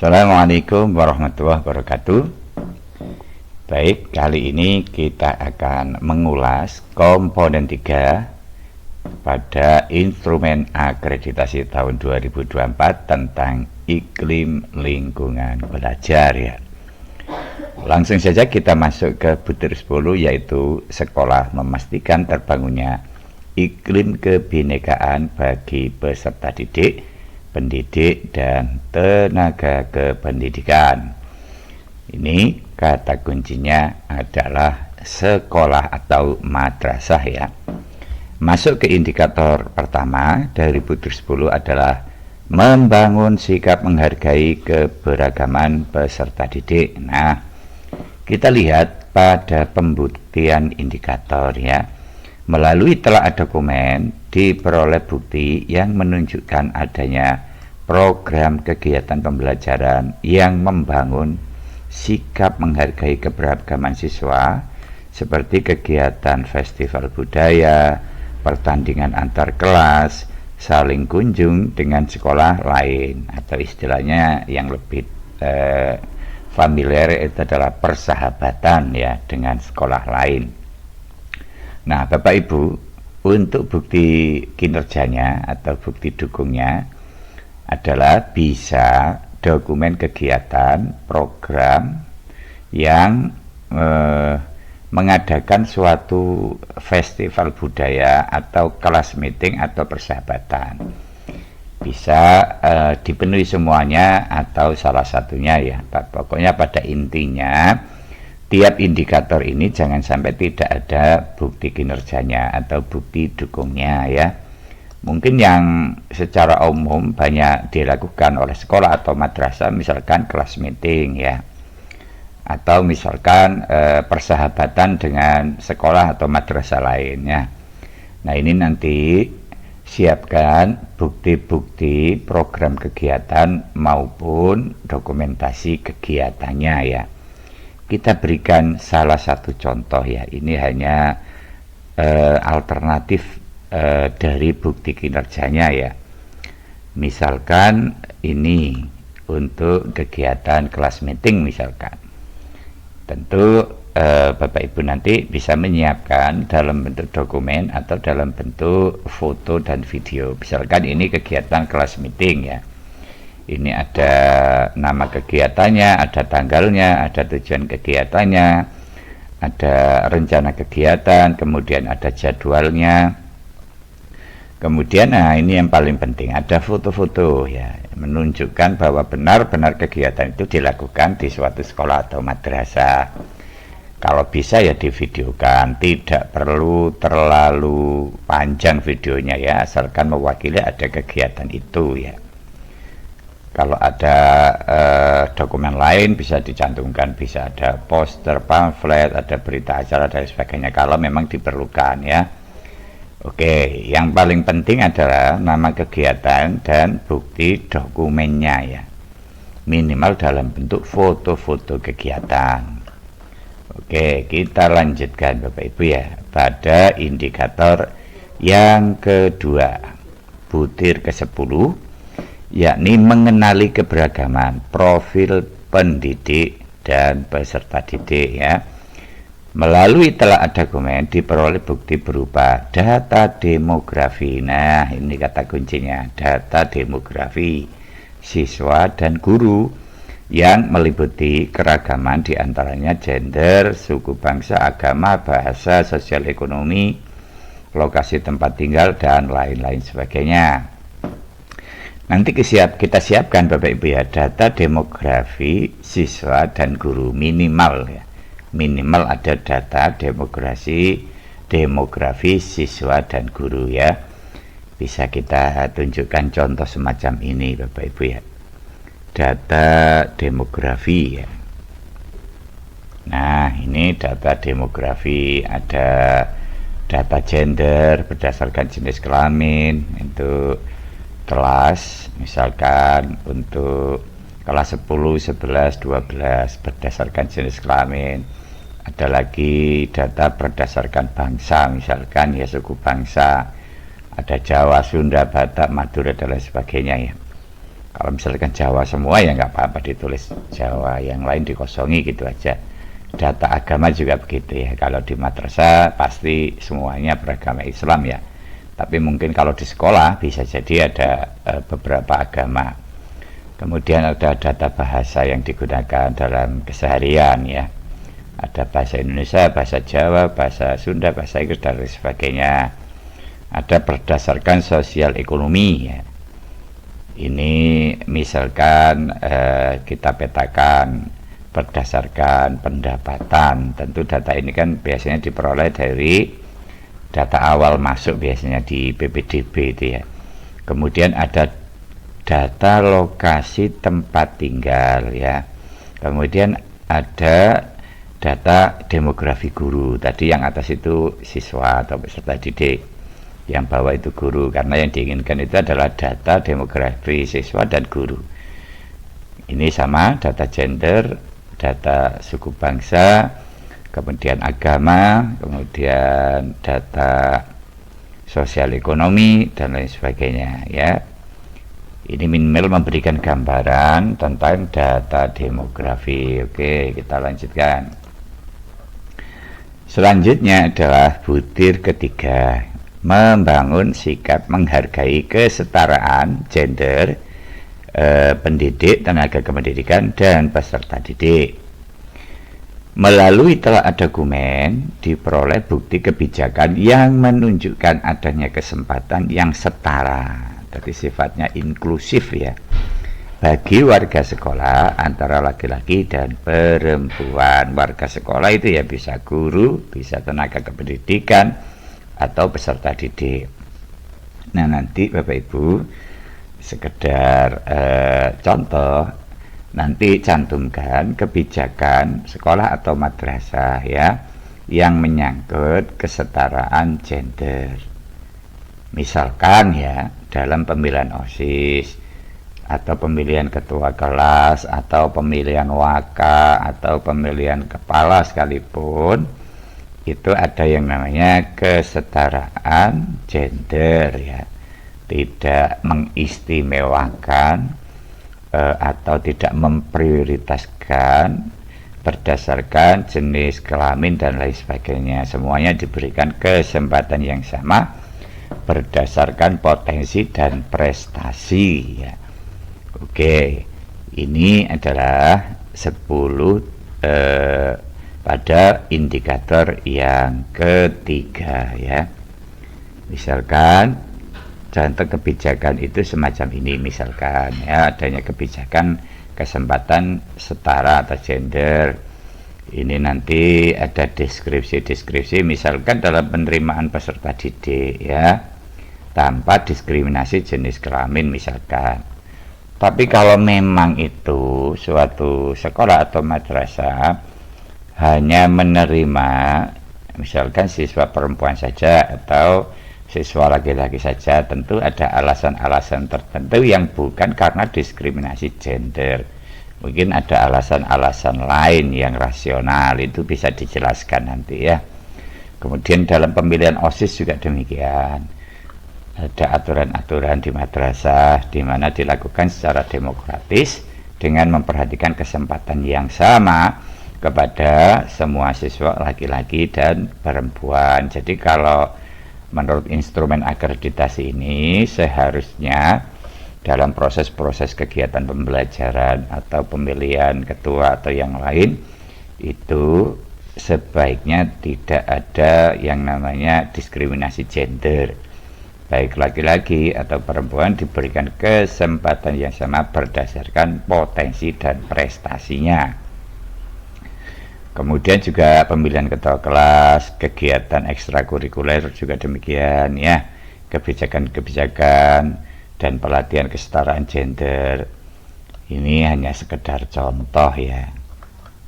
Assalamualaikum warahmatullahi wabarakatuh. Baik, kali ini kita akan mengulas komponen 3 pada instrumen akreditasi tahun 2024 tentang iklim lingkungan belajar ya. Langsung saja kita masuk ke butir 10, yaitu sekolah memastikan terbangunnya iklim kebinekaan bagi peserta didik, pendidik, dan tenaga kependidikan. Ini kata kuncinya adalah sekolah atau madrasah ya. Masuk ke indikator pertama dari butir 10 adalah membangun sikap menghargai keberagaman peserta didik. Nah, kita lihat pada pembuktian indikator ya. Melalui telaah dokumen diperoleh bukti yang menunjukkan adanya program kegiatan pembelajaran yang membangun sikap menghargai keberagaman siswa, seperti kegiatan festival budaya, pertandingan antar kelas, saling kunjung dengan sekolah lain, atau istilahnya yang lebih familiar itu adalah persahabatan ya dengan sekolah lain. Nah, Bapak Ibu, untuk bukti kinerjanya atau bukti dukungnya adalah bisa dokumen kegiatan program yang mengadakan suatu festival budaya atau kelas meeting atau persahabatan. Bisa dipenuhi semuanya atau salah satunya ya. Pokoknya pada intinya tiap indikator ini jangan sampai tidak ada bukti kinerjanya atau bukti dukungnya ya. Mungkin yang secara umum banyak dilakukan oleh sekolah atau madrasah, misalkan kelas meeting ya, atau misalkan persahabatan dengan sekolah atau madrasah lainnya. Nah, ini nanti siapkan bukti-bukti program kegiatan maupun dokumentasi kegiatannya ya. Kita berikan salah satu contoh ya. Ini hanya alternatif dari bukti kinerjanya ya. Misalkan ini untuk kegiatan kelas meeting misalkan. Tentu Bapak Ibu nanti bisa menyiapkan dalam bentuk dokumen atau dalam bentuk foto dan video. Misalkan ini kegiatan kelas meeting ya. Ini ada nama kegiatannya, ada tanggalnya, ada tujuan kegiatannya, ada rencana kegiatan, kemudian ada jadwalnya. Kemudian nah ini yang paling penting, ada foto-foto ya, menunjukkan bahwa benar-benar kegiatan itu dilakukan di suatu sekolah atau madrasah. Kalau bisa ya divideokan, tidak perlu terlalu panjang videonya ya, asalkan mewakili ada kegiatan itu ya. Kalau ada dokumen lain bisa dicantumkan, bisa ada poster, pamflet, ada berita acara dan sebagainya kalau memang diperlukan ya. Oke, yang paling penting adalah nama kegiatan dan bukti dokumennya ya. Minimal dalam bentuk foto-foto kegiatan. Oke, kita lanjutkan Bapak Ibu ya pada indikator yang kedua, butir ke-10, yakni mengenali keberagaman profil pendidik dan peserta didik ya. Melalui telaah dokumen diperoleh bukti berupa data demografi. Nah, ini kata kuncinya, data demografi siswa dan guru yang meliputi keragaman diantaranya gender, suku bangsa, agama, bahasa, sosial ekonomi, lokasi tempat tinggal, dan lain-lain sebagainya. Nanti kita siapkan Bapak Ibu ya data demografi siswa dan guru minimal ya. Minimal ada data demografi siswa dan guru ya. Bisa kita tunjukkan contoh semacam ini Bapak Ibu ya. Data demografi ya. Nah, ini data demografi, ada data gender berdasarkan jenis kelamin untuk kelas, misalkan untuk kelas 10, 11, 12 berdasarkan jenis kelamin. Ada lagi data berdasarkan bangsa, misalkan ya suku bangsa, ada Jawa, Sunda, Batak, Madura dan lain sebagainya ya. Kalau misalkan Jawa semua ya nggak apa-apa ditulis Jawa, yang lain dikosongi gitu aja. Data agama juga begitu ya, kalau di madrasah pasti semuanya beragama Islam ya, tapi mungkin kalau di sekolah bisa jadi ada beberapa agama. Kemudian ada data bahasa yang digunakan dalam keseharian ya, ada bahasa Indonesia, bahasa Jawa, bahasa Sunda, bahasa Inggris dan lain sebagainya. Ada berdasarkan sosial ekonomi ya, ini misalkan kita petakan berdasarkan pendapatan. Tentu data ini kan biasanya diperoleh dari data awal masuk biasanya di PPDB itu ya. Kemudian ada data lokasi tempat tinggal ya. Kemudian ada data demografi guru. Tadi yang atas itu siswa atau peserta didik, yang bawah itu guru, karena yang diinginkan itu adalah data demografi siswa dan guru. Ini sama data gender, data suku bangsa, kemudian agama, kemudian data sosial ekonomi dan lain sebagainya ya. Ini minimal memberikan gambaran tentang data demografi. Oke, kita lanjutkan. Selanjutnya adalah butir ketiga, membangun sikap menghargai kesetaraan gender, pendidik, tenaga kependidikan, dan peserta didik. Melalui telaah dokumen diperoleh bukti kebijakan yang menunjukkan adanya kesempatan yang setara, jadi sifatnya inklusif ya, bagi warga sekolah antara laki-laki dan perempuan. Warga sekolah itu ya bisa guru, bisa tenaga kependidikan, atau peserta didik. Nah nanti Bapak Ibu sekedar contoh, nanti cantumkan kebijakan sekolah atau madrasah ya yang menyangkut kesetaraan gender. Misalkan ya dalam pemilihan OSIS atau pemilihan ketua kelas atau pemilihan waka atau pemilihan kepala sekalipun, itu ada yang namanya kesetaraan gender ya, tidak mengistimewakan atau tidak memprioritaskan berdasarkan jenis kelamin dan lain sebagainya. Semuanya diberikan kesempatan yang sama berdasarkan potensi dan prestasi ya. Oke, ini adalah 10 pada indikator yang ketiga ya. Misalkan contoh kebijakan itu semacam ini, misalkan ya adanya kebijakan kesempatan setara atau gender. Ini nanti ada deskripsi misalkan dalam penerimaan peserta didik ya, tanpa diskriminasi jenis kelamin misalkan. Tapi kalau memang itu suatu sekolah atau madrasah hanya menerima misalkan siswa perempuan saja atau siswa laki-laki saja, tentu ada alasan-alasan tertentu yang bukan karena diskriminasi gender. Mungkin ada alasan-alasan lain yang rasional, itu bisa dijelaskan nanti ya. Kemudian dalam pemilihan OSIS juga demikian. Ada aturan-aturan di madrasah di mana dilakukan secara demokratis dengan memperhatikan kesempatan yang sama kepada semua siswa laki-laki dan perempuan. Jadi kalau menurut instrumen akreditasi ini seharusnya dalam proses-proses kegiatan pembelajaran atau pemilihan ketua atau yang lain itu sebaiknya tidak ada yang namanya diskriminasi gender, baik laki-laki atau perempuan diberikan kesempatan yang sama berdasarkan potensi dan prestasinya. Kemudian juga pemilihan ketua kelas, kegiatan ekstrakurikuler juga demikian ya, kebijakan-kebijakan dan pelatihan kesetaraan gender. Ini hanya sekedar contoh ya.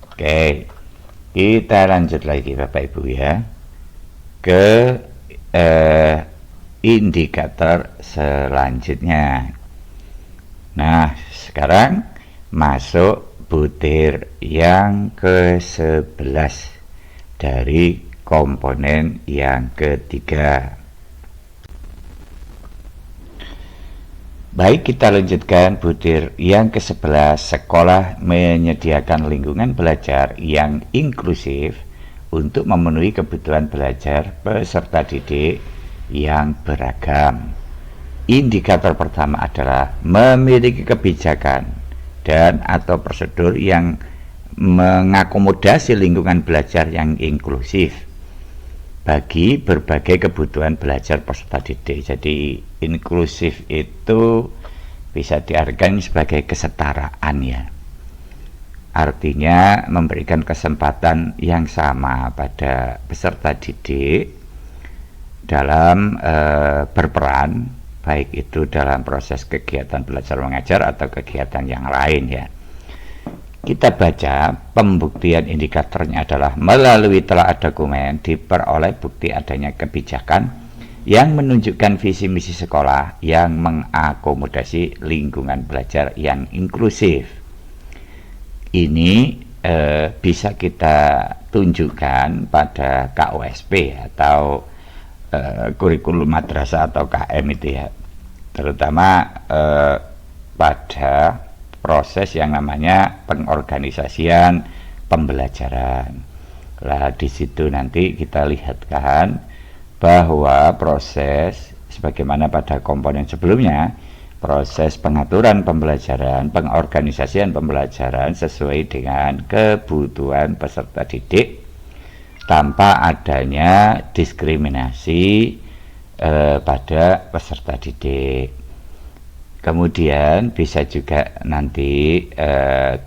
Oke, kita lanjut lagi Bapak Ibu ya ke indikator selanjutnya. Nah sekarang masuk butir yang ke-11 dari komponen yang ketiga. Baik, kita lanjutkan butir yang ke-11. Sekolah menyediakan lingkungan belajar yang inklusif untuk memenuhi kebutuhan belajar peserta didik yang beragam. Indikator pertama adalah memiliki kebijakan dan atau prosedur yang mengakomodasi lingkungan belajar yang inklusif bagi berbagai kebutuhan belajar peserta didik. Jadi inklusif itu bisa diartikan sebagai kesetaraan ya. Artinya memberikan kesempatan yang sama pada peserta didik dalam berperan, baik itu dalam proses kegiatan belajar mengajar atau kegiatan yang lain ya. Kita baca pembuktian indikatornya adalah melalui telaah dokumen diperoleh bukti adanya kebijakan yang menunjukkan visi misi sekolah yang mengakomodasi lingkungan belajar yang inklusif. Ini bisa kita tunjukkan pada KOSP atau kurikulum madrasah atau KM itu ya, terutama pada proses yang namanya pengorganisasian pembelajaran. Lah di situ nanti kita lihatkan bahwa proses sebagaimana pada komponen sebelumnya, proses pengaturan pembelajaran, pengorganisasian pembelajaran sesuai dengan kebutuhan peserta didik tanpa adanya diskriminasi pada peserta didik. Kemudian bisa juga nanti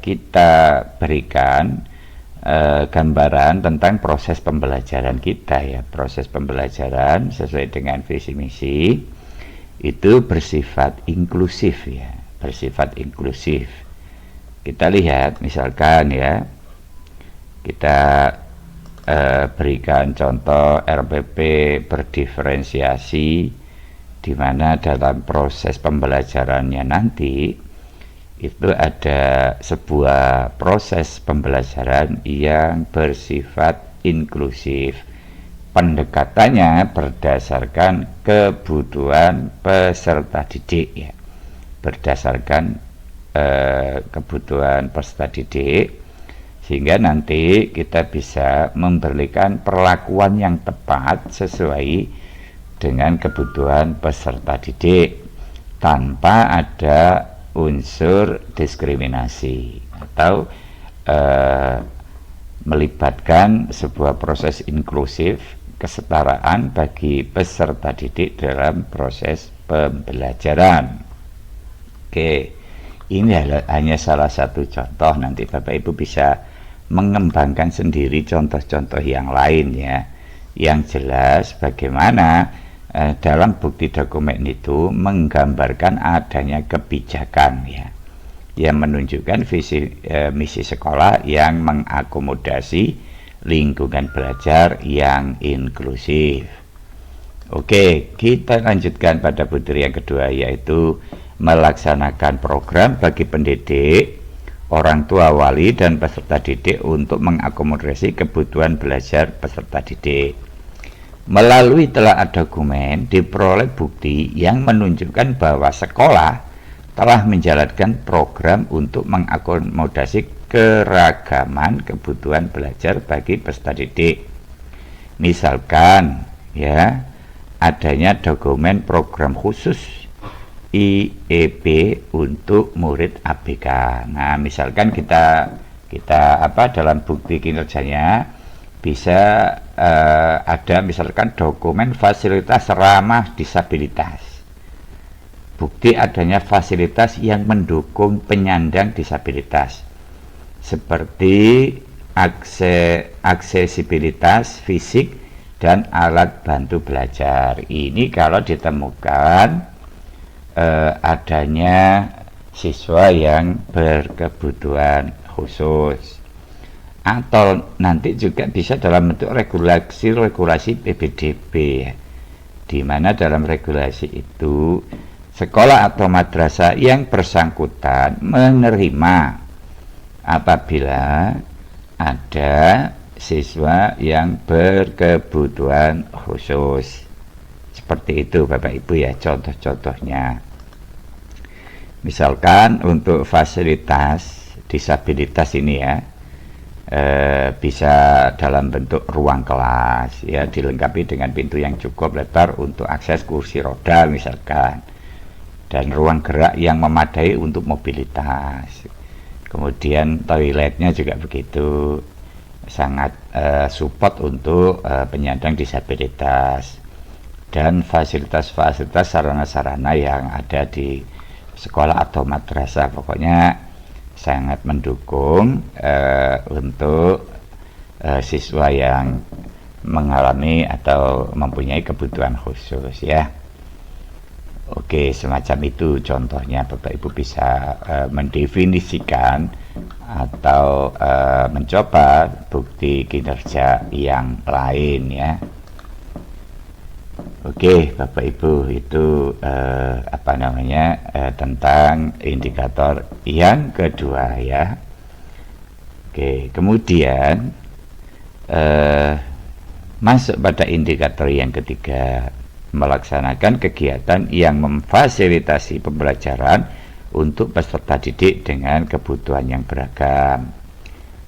kita berikan gambaran tentang proses pembelajaran kita ya. Proses pembelajaran sesuai dengan visi misi itu bersifat inklusif ya, bersifat inklusif. Kita lihat misalkan ya, kita berikan contoh RPP berdiferensiasi, di mana dalam proses pembelajarannya nanti itu ada sebuah proses pembelajaran yang bersifat inklusif. Pendekatannya berdasarkan kebutuhan peserta didik ya, berdasarkan kebutuhan peserta didik, sehingga nanti kita bisa memberikan perlakuan yang tepat sesuai dengan kebutuhan peserta didik tanpa ada unsur diskriminasi atau melibatkan sebuah proses inklusif kesetaraan bagi peserta didik dalam proses pembelajaran. Oke, ini hanya salah satu contoh, nanti Bapak Ibu bisa mengembangkan sendiri contoh-contoh yang lainnya. Yang jelas bagaimana dalam bukti dokumen itu menggambarkan adanya kebijakan ya, yang menunjukkan visi misi sekolah yang mengakomodasi lingkungan belajar yang inklusif. Oke, kita lanjutkan pada butir yang kedua, yaitu melaksanakan program bagi pendidik, orang tua, wali, dan peserta didik untuk mengakomodasi kebutuhan belajar peserta didik. Melalui telaah dokumen diperoleh bukti yang menunjukkan bahwa sekolah telah menjalankan program untuk mengakomodasi keragaman kebutuhan belajar bagi peserta didik. Misalkan ya, adanya dokumen program khusus IEP untuk murid ABK. Nah, misalkan kita dalam bukti kinerjanya bisa ada misalkan dokumen fasilitas ramah disabilitas, bukti adanya fasilitas yang mendukung penyandang disabilitas seperti aksesibilitas fisik dan alat bantu belajar. Ini kalau ditemukan adanya siswa yang berkebutuhan khusus, atau nanti juga bisa dalam bentuk regulasi PPDB, di mana dalam regulasi itu sekolah atau madrasah yang bersangkutan menerima apabila ada siswa yang berkebutuhan khusus. Seperti itu Bapak Ibu ya, contoh-contohnya. Misalkan untuk fasilitas disabilitas ini ya, bisa dalam bentuk ruang kelas ya, dilengkapi dengan pintu yang cukup lebar untuk akses kursi roda misalkan, dan ruang gerak yang memadai untuk mobilitas. Kemudian toiletnya juga begitu, sangat support untuk penyandang disabilitas, dan fasilitas-fasilitas sarana-sarana yang ada di sekolah atau madrasah pokoknya sangat mendukung untuk siswa yang mengalami atau mempunyai kebutuhan khusus ya. Oke, semacam itu contohnya. Bapak Ibu bisa mendefinisikan atau mencoba bukti kinerja yang lain ya. Oke, Bapak Ibu, itu tentang indikator yang kedua ya. Oke, kemudian masuk pada indikator yang ketiga, melaksanakan kegiatan yang memfasilitasi pembelajaran untuk peserta didik dengan kebutuhan yang beragam.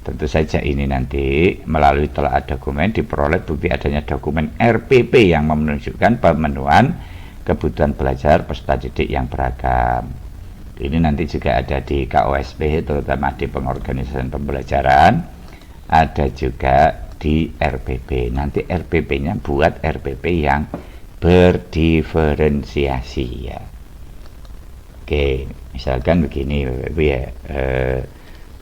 Tentu saja ini nanti melalui telaah dokumen diperoleh bukti adanya dokumen RPP yang menunjukkan pemenuhan kebutuhan belajar peserta didik yang beragam. Ini nanti juga ada di KOSP, terutama di pengorganisasian pembelajaran, ada juga di RPP. Nanti RPP-nya buat RPP yang berdiferensiasi ya. Oke, misalkan begini Bapak Ibu ya,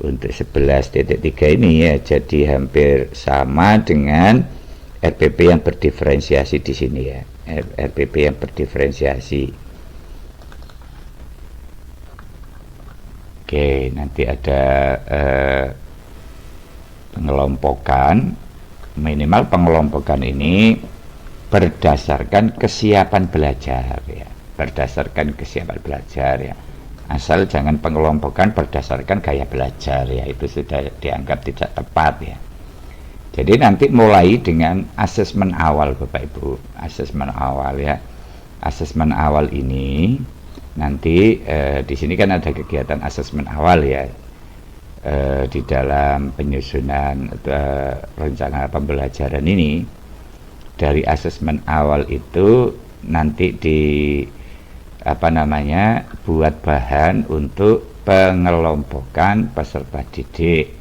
untuk 11.3 ini ya, jadi hampir sama dengan RPP yang berdiferensiasi di sini ya, RPP yang berdiferensiasi. Oke, nanti ada pengelompokan, minimal pengelompokan ini berdasarkan kesiapan belajar ya, berdasarkan kesiapan belajar ya, asal jangan pengelompokan berdasarkan gaya belajar ya, itu sudah dianggap tidak tepat ya. Jadi nanti mulai dengan asesmen awal Bapak Ibu, asesmen awal ya. Asesmen awal ini nanti di sini kan ada kegiatan asesmen awal ya, di dalam penyusunan rencana pembelajaran ini. Dari asesmen awal itu nanti buat bahan untuk pengelompokan peserta didik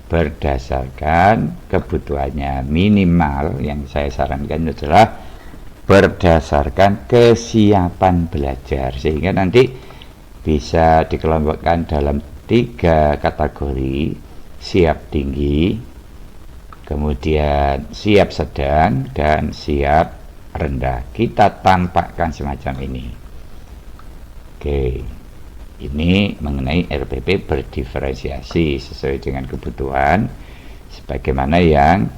berdasarkan kebutuhannya. Minimal yang saya sarankan adalah berdasarkan kesiapan belajar, sehingga nanti bisa dikelompokkan dalam 3 kategori: siap tinggi, kemudian siap sedang, dan siap rendah. Kita tampakkan semacam ini. Oke, ini mengenai RPP berdiferensiasi sesuai dengan kebutuhan sebagaimana yang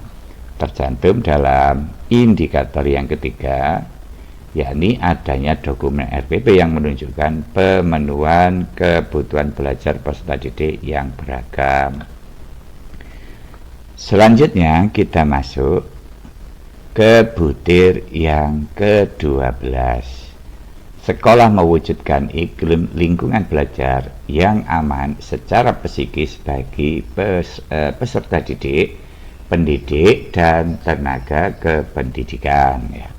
tercantum dalam indikator yang ketiga, yakni adanya dokumen RPP yang menunjukkan pemenuhan kebutuhan belajar peserta didik yang beragam. Selanjutnya kita masuk ke butir yang ke-12. Sekolah mewujudkan iklim lingkungan belajar yang aman secara psikis bagi peserta didik, pendidik, dan tenaga kependidikan ya.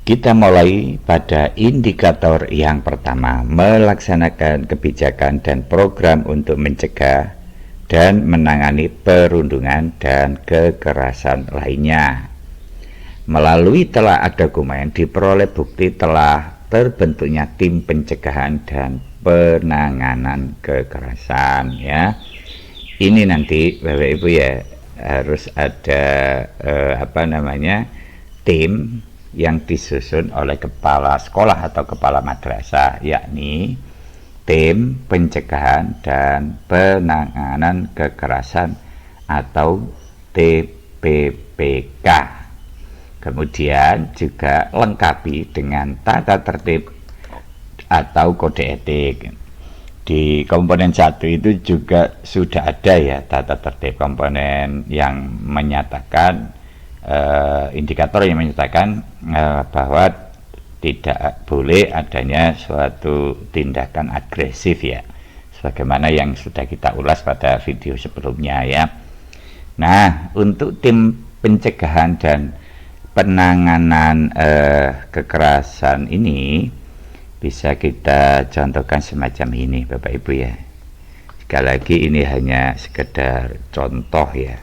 Kita mulai pada indikator yang pertama, melaksanakan kebijakan dan program untuk mencegah dan menangani perundungan dan kekerasan lainnya. Melalui telaah dokumen diperoleh bukti telah terbentuknya tim pencegahan dan penanganan kekerasan ya. Ini nanti Bapak Ibu ya harus ada tim yang disusun oleh kepala sekolah atau kepala madrasah, yakni tim pencegahan dan penanganan kekerasan atau TPPK. Kemudian juga lengkapi dengan tata tertib atau kode etik. Di komponen 1 itu juga sudah ada ya tata tertib, komponen yang menyatakan indikator yang menyatakan bahwa tidak boleh adanya suatu tindakan agresif ya, sebagaimana yang sudah kita ulas pada video sebelumnya ya. Nah, untuk tim pencegahan dan penanganan kekerasan ini bisa kita contohkan semacam ini Bapak Ibu ya. Sekali lagi ini hanya sekedar contoh ya.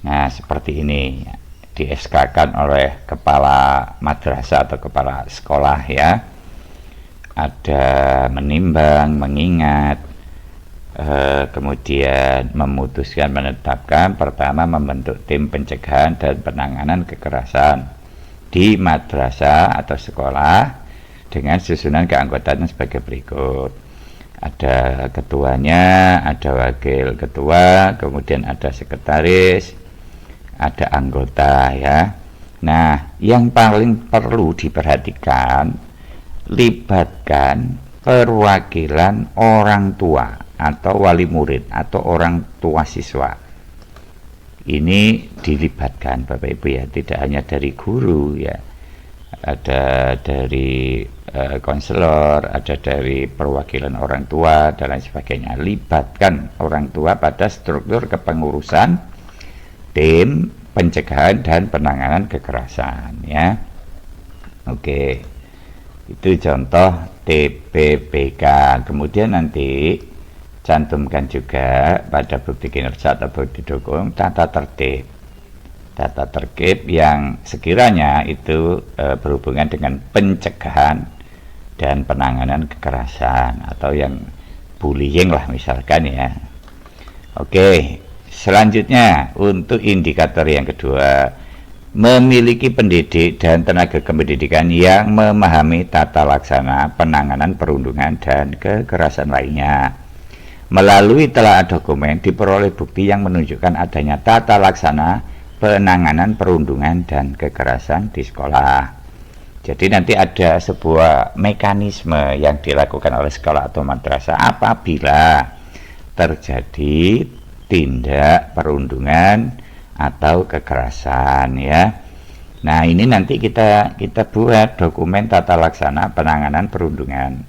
Nah, seperti ini di SK-kan oleh kepala madrasah atau kepala sekolah ya. Ada menimbang, mengingat, kemudian memutuskan, menetapkan, pertama membentuk tim pencegahan dan penanganan kekerasan di madrasah atau sekolah dengan susunan keanggotaan sebagai berikut. Ada ketuanya, ada wakil ketua, kemudian ada sekretaris, ada anggota ya. Nah, yang paling perlu diperhatikan, libatkan perwakilan orang tua atau wali murid atau orang tua siswa. Ini dilibatkan Bapak Ibu ya, tidak hanya dari guru ya, ada dari konselor, ada dari perwakilan orang tua dan lain sebagainya. Libatkan orang tua pada struktur kepengurusan tim pencegahan dan penanganan kekerasan ya. Oke, itu contoh TPPK. Kemudian nanti cantumkan juga pada bukti kinerja atau bukti dukung tata tertib yang sekiranya itu berhubungan dengan pencegahan dan penanganan kekerasan atau yang bullying lah misalkan ya. Oke, selanjutnya untuk indikator yang kedua, memiliki pendidik dan tenaga kependidikan yang memahami tata laksana penanganan perundungan dan kekerasan lainnya. Melalui telaah dokumen diperoleh bukti yang menunjukkan adanya tata laksana penanganan perundungan dan kekerasan di sekolah. Jadi nanti ada sebuah mekanisme yang dilakukan oleh sekolah atau madrasah apabila terjadi tindak perundungan atau kekerasan ya. Nah, ini nanti kita buat dokumen tata laksana penanganan perundungan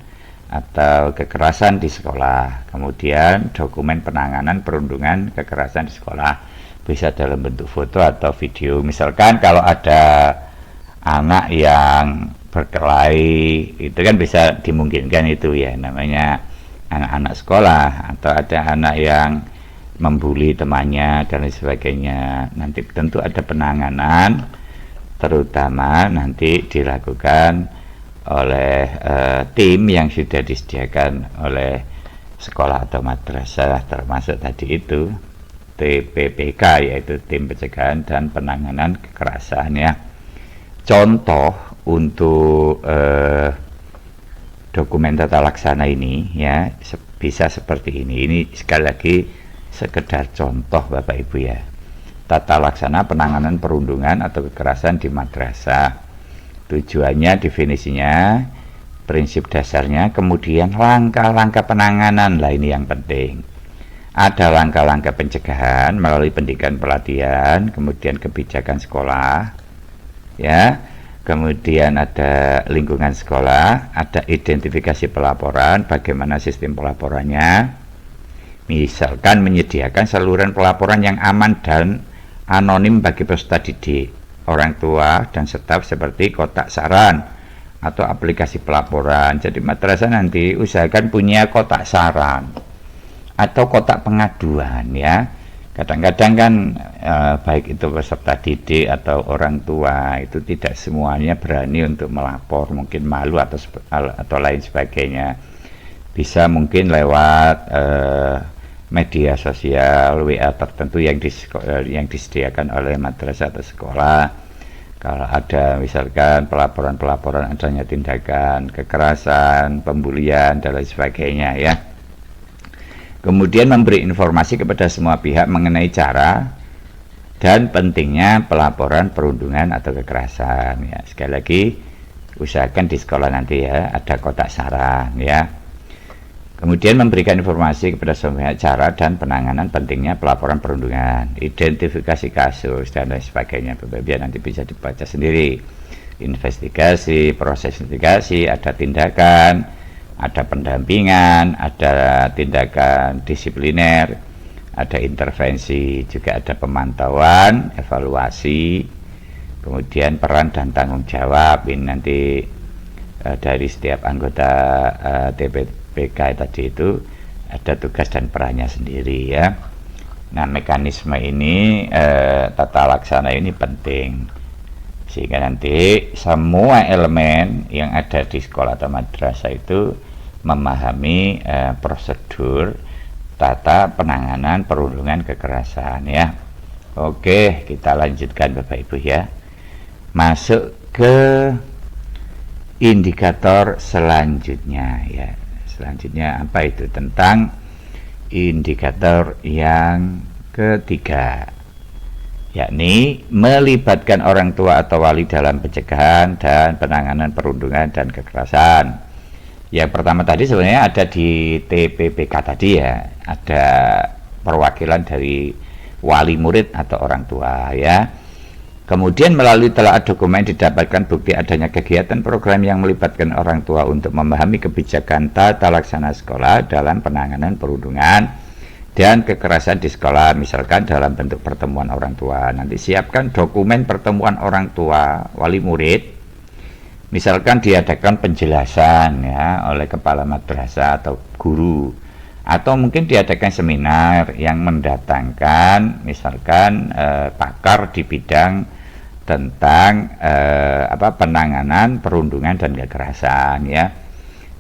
atau kekerasan di sekolah. Kemudian dokumen penanganan perundungan kekerasan di sekolah bisa dalam bentuk foto atau video. Misalkan kalau ada anak yang berkelahi, itu kan bisa dimungkinkan itu ya, namanya anak-anak sekolah, atau ada anak yang membuli temannya dan lain sebagainya. Nanti tentu ada penanganan, terutama nanti dilakukan oleh tim yang sudah disediakan oleh sekolah atau madrasah, termasuk tadi itu TPPK, yaitu tim pencegahan dan penanganan kekerasan ya. Contoh untuk dokumen tata laksana ini ya bisa seperti ini. Ini sekali lagi sekedar contoh Bapak Ibu ya. Tata laksana penanganan perundungan atau kekerasan di madrasah. Tujuannya, definisinya, prinsip dasarnya, kemudian langkah-langkah penanganan. Lah ini yang penting. Ada langkah-langkah pencegahan melalui pendidikan pelatihan, kemudian kebijakan sekolah ya, kemudian ada lingkungan sekolah, ada identifikasi pelaporan, bagaimana sistem pelaporannya, misalkan menyediakan saluran pelaporan yang aman dan anonim bagi peserta didik, orang tua dan staf seperti kotak saran atau aplikasi pelaporan. Jadi madrasah nanti usahakan punya kotak saran atau kotak pengaduan ya. Kadang-kadang kan baik itu peserta didik atau orang tua itu tidak semuanya berani untuk melapor, mungkin malu atau lain sebagainya. Bisa mungkin lewat media sosial, WA tertentu yang disediakan oleh madrasah atau sekolah. Kalau ada misalkan pelaporan adanya tindakan kekerasan, pembulian dan lain sebagainya ya. Kemudian memberi informasi kepada semua pihak mengenai cara dan pentingnya pelaporan perundungan atau kekerasan ya. Sekali lagi usahakan di sekolah nanti ya ada kotak saran ya. Kemudian memberikan informasi kepada semua pihak cara dan penanganan pentingnya pelaporan perundungan, identifikasi kasus dan lain sebagainya. Biar nanti bisa dibaca sendiri. investigasi, proses investigasi, ada tindakan, ada pendampingan, ada tindakan disipliner, ada intervensi, juga ada pemantauan, evaluasi, kemudian peran dan tanggung jawab. Ini nanti dari setiap anggota TPPK tadi itu ada tugas dan perannya sendiri ya. Nah, mekanisme ini, tata laksana ini penting sehingga nanti semua elemen yang ada di sekolah atau madrasah itu memahami prosedur tata penanganan perundungan kekerasan ya. Oke, kita lanjutkan Bapak Ibu ya. Masuk ke indikator selanjutnya ya. Selanjutnya apa itu? Tentang indikator yang ketiga, yakni melibatkan orang tua atau wali dalam pencegahan dan penanganan perundungan dan kekerasan. Yang pertama tadi sebenarnya ada di TPPK tadi ya, ada perwakilan dari wali murid atau orang tua ya. Kemudian melalui telaah dokumen didapatkan bukti adanya kegiatan program yang melibatkan orang tua untuk memahami kebijakan tata laksana sekolah dalam penanganan perundungan dan kekerasan di sekolah, misalkan dalam bentuk pertemuan orang tua. Nanti siapkan dokumen pertemuan orang tua wali murid, misalkan diadakan penjelasan ya oleh kepala madrasah atau guru, atau mungkin diadakan seminar yang mendatangkan misalkan pakar di bidang tentang penanganan perundungan dan kekerasan ya.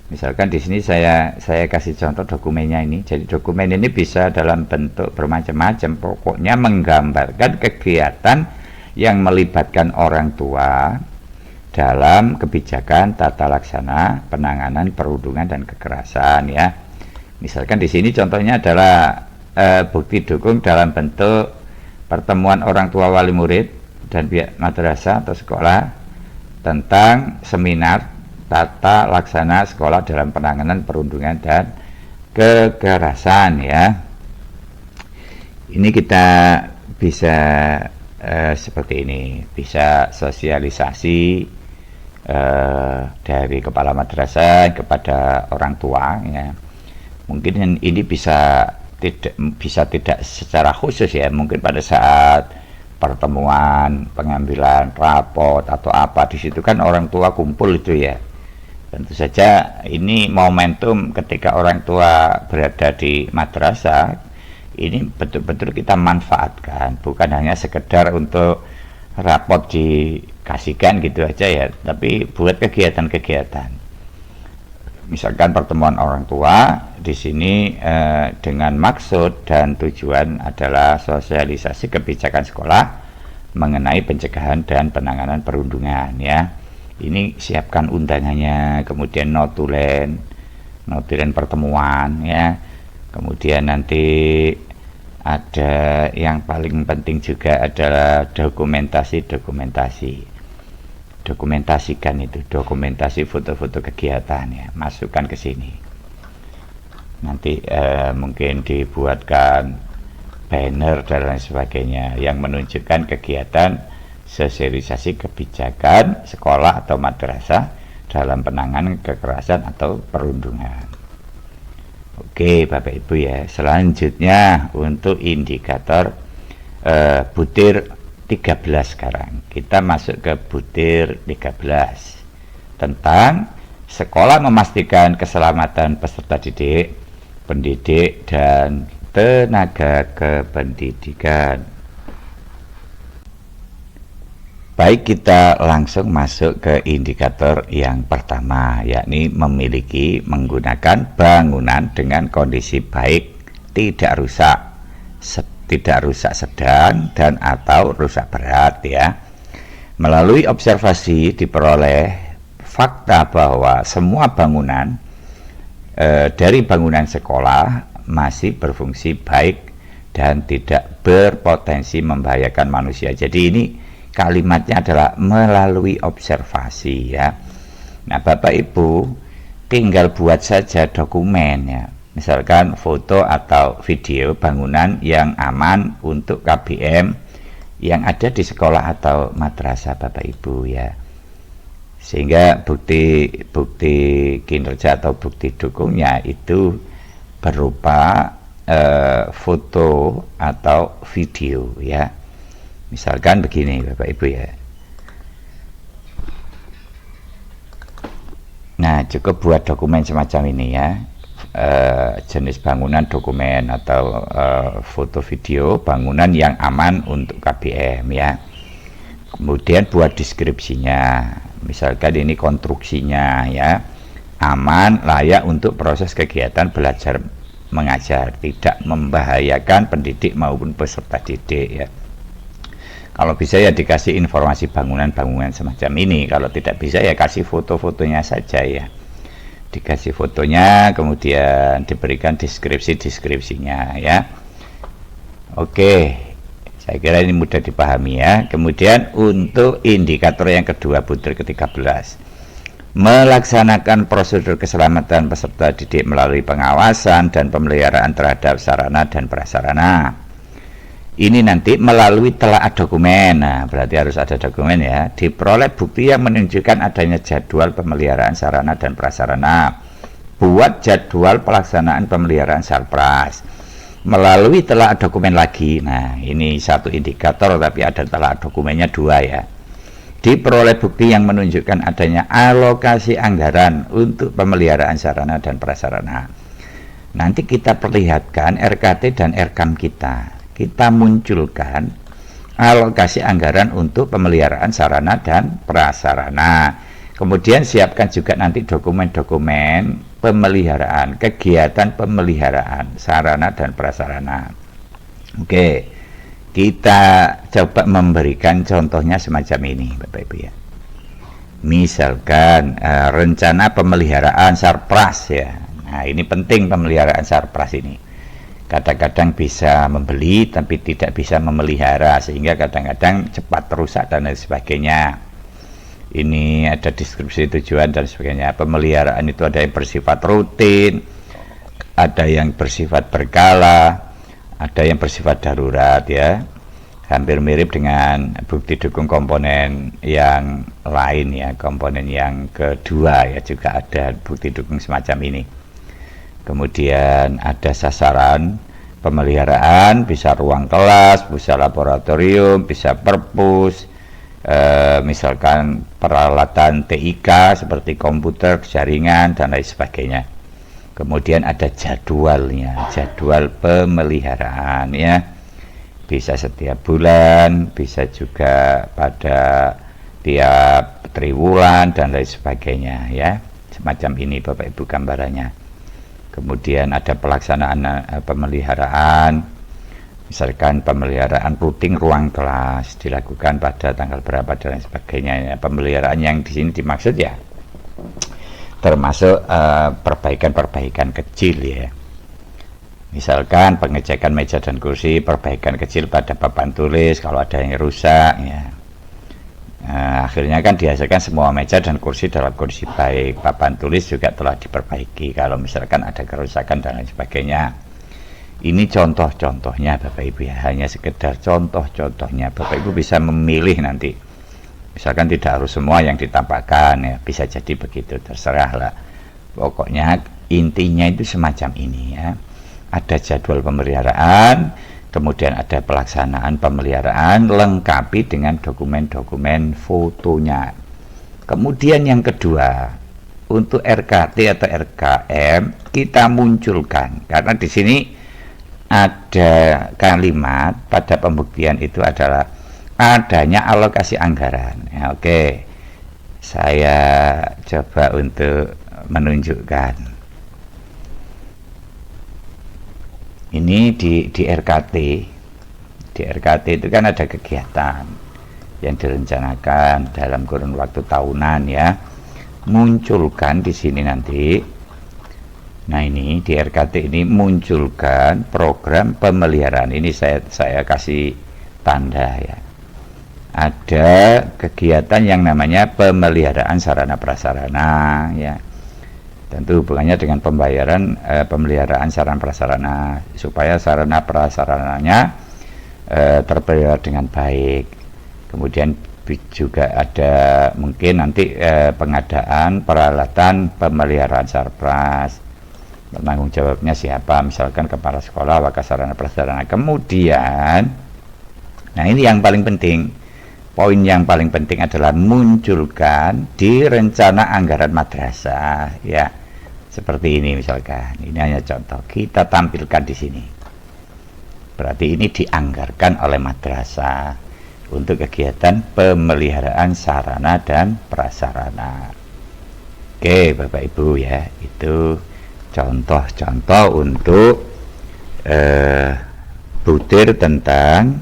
Misalkan di sini saya kasih contoh dokumennya ini. Jadi dokumen ini bisa dalam bentuk bermacam-macam, pokoknya menggambarkan kegiatan yang melibatkan orang tua dalam kebijakan tata laksana penanganan perundungan dan kekerasan ya. Misalkan di sini contohnya adalah bukti dukung dalam bentuk pertemuan orang tua wali murid dan pihak madrasah atau sekolah tentang seminar tata laksana sekolah dalam penanganan perundungan dan kekerasan ya. Ini kita bisa seperti ini, bisa sosialisasi dari kepala madrasah kepada orang tua ya. Mungkin ini bisa tidak secara khusus ya, mungkin pada saat pertemuan, pengambilan rapot atau apa, di situ kan orang tua kumpul itu ya. Tentu saja ini momentum ketika orang tua berada di madrasah, ini betul-betul kita manfaatkan, bukan hanya sekedar untuk rapot dikasihkan gitu aja ya, tapi buat kegiatan-kegiatan. Misalkan pertemuan orang tua di sini dengan maksud dan tujuan adalah sosialisasi kebijakan sekolah mengenai pencegahan dan penanganan perundungan ya. Ini siapkan undangannya, kemudian notulen pertemuan ya. Kemudian nanti ada yang paling penting juga adalah dokumentasikan itu, dokumentasi foto-foto kegiatan ya, masukkan ke sini. Nanti mungkin dibuatkan banner dan lain sebagainya yang menunjukkan kegiatan sosialisasi kebijakan sekolah atau madrasah dalam penanganan kekerasan atau perundungan. Oke Bapak Ibu ya, selanjutnya untuk indikator butir 13 sekarang. Kita masuk ke butir 13 tentang sekolah memastikan keselamatan peserta didik, pendidik, dan tenaga kependidikan. Baik, kita langsung masuk ke indikator yang pertama, yakni menggunakan bangunan dengan kondisi baik, tidak rusak sedang dan atau rusak berat ya. Melalui observasi diperoleh fakta bahwa semua bangunan dari bangunan sekolah masih berfungsi baik dan tidak berpotensi membahayakan manusia. Jadi ini kalimatnya adalah melalui observasi ya. Nah Bapak Ibu tinggal buat saja dokumen ya, misalkan foto atau video bangunan yang aman untuk KBM yang ada di sekolah atau madrasah Bapak Ibu ya. Sehingga bukti kinerja atau bukti dukungnya itu berupa foto atau video ya. Misalkan begini Bapak Ibu ya. Nah, cukup buat dokumen semacam ini ya. Jenis bangunan dokumen atau foto video bangunan yang aman untuk KBM ya. Kemudian buat deskripsinya, misalkan ini konstruksinya ya, aman, layak untuk proses kegiatan belajar mengajar, tidak membahayakan pendidik maupun peserta didik ya. Kalau bisa ya dikasih informasi bangunan-bangunan semacam ini, kalau tidak bisa ya kasih foto-fotonya saja ya. Dikasih fotonya, kemudian diberikan deskripsinya ya. Oke, saya kira ini mudah dipahami ya. Kemudian untuk indikator yang kedua, butir ke-13, melaksanakan prosedur keselamatan peserta didik melalui pengawasan dan pemeliharaan terhadap sarana dan prasarana. Ini nanti melalui telaah dokumen. Nah, berarti harus ada dokumen ya. Diperoleh bukti yang menunjukkan adanya jadwal pemeliharaan sarana dan prasarana. Buat jadwal pelaksanaan pemeliharaan sarpras melalui telaah dokumen lagi. Nah, ini satu indikator tapi ada telaah dokumennya dua ya. Diperoleh bukti yang menunjukkan adanya alokasi anggaran untuk pemeliharaan sarana dan prasarana. Nanti kita perlihatkan RKT dan RKAM kita munculkan alokasi anggaran untuk pemeliharaan sarana dan prasarana. Kemudian siapkan juga nanti dokumen-dokumen pemeliharaan, kegiatan pemeliharaan sarana dan prasarana. Oke, kita coba memberikan contohnya semacam ini Bapak Ibu ya. Misalkan rencana pemeliharaan sarpras ya. Nah, ini penting pemeliharaan sarpras ini. Kadang-kadang bisa membeli tapi tidak bisa memelihara, sehingga kadang-kadang cepat rusak dan lain sebagainya. Ini ada deskripsi tujuan dan sebagainya. Pemeliharaan itu ada yang bersifat rutin, ada yang bersifat berkala, ada yang bersifat darurat ya. Hampir mirip dengan bukti dukung komponen yang lain ya. Komponen yang kedua ya juga ada bukti dukung semacam ini. Kemudian ada sasaran pemeliharaan, bisa ruang kelas, bisa laboratorium, bisa perpus, misalkan peralatan TIK seperti komputer, jaringan, dan lain sebagainya. Kemudian ada jadwalnya, jadwal pemeliharaan ya, bisa setiap bulan, bisa juga pada tiap triwulan, dan lain sebagainya ya. Semacam ini Bapak Ibu gambarannya. Kemudian ada pelaksanaan pemeliharaan, misalkan pemeliharaan rutin ruang kelas dilakukan pada tanggal berapa dan lain sebagainya ya. Pemeliharaan yang di sini dimaksud ya termasuk perbaikan-perbaikan kecil ya. Misalkan pengecekan meja dan kursi, perbaikan kecil pada papan tulis kalau ada yang rusak ya. Akhirnya kan dihasilkan semua meja dan kursi dalam kondisi baik, papan tulis juga telah diperbaiki kalau misalkan ada kerusakan dan lain sebagainya. Ini contoh-contohnya Bapak Ibu ya, hanya sekedar contoh-contohnya. Bapak Ibu bisa memilih nanti, misalkan tidak harus semua yang ditampakkan ya, bisa jadi begitu, terserah lah. Pokoknya intinya itu semacam ini ya. Ada jadwal pemeliharaan, kemudian ada pelaksanaan pemeliharaan, lengkapi dengan dokumen-dokumen fotonya. Kemudian yang kedua, untuk RKT atau RKM kita munculkan, karena di sini ada kalimat pada pembuktian itu adalah adanya alokasi anggaran. Ya, oke, saya coba untuk menunjukkan. Ini di RKT. Di RKT itu kan ada kegiatan yang direncanakan dalam kurun waktu tahunan ya. Munculkan di sini nanti. Nah, ini di RKT ini munculkan program pemeliharaan. Ini saya kasih tanda ya. Ada kegiatan yang namanya pemeliharaan sarana prasarana ya. Tentu hubungannya dengan pembayaran pemeliharaan sarana prasarana supaya sarana prasarananya terpelihara dengan baik, kemudian juga ada mungkin nanti pengadaan peralatan pemeliharaan sarpras, penanggung jawabnya siapa, misalkan kepala sekolah, wakasarana prasarana. Kemudian, nah ini yang paling penting, poin yang paling penting adalah munculkan di rencana anggaran madrasah, ya. Seperti ini misalkan, ini hanya contoh, kita tampilkan di sini. Berarti ini dianggarkan oleh madrasah untuk kegiatan pemeliharaan sarana dan prasarana. Oke, Bapak Ibu ya, itu contoh-contoh untuk butir tentang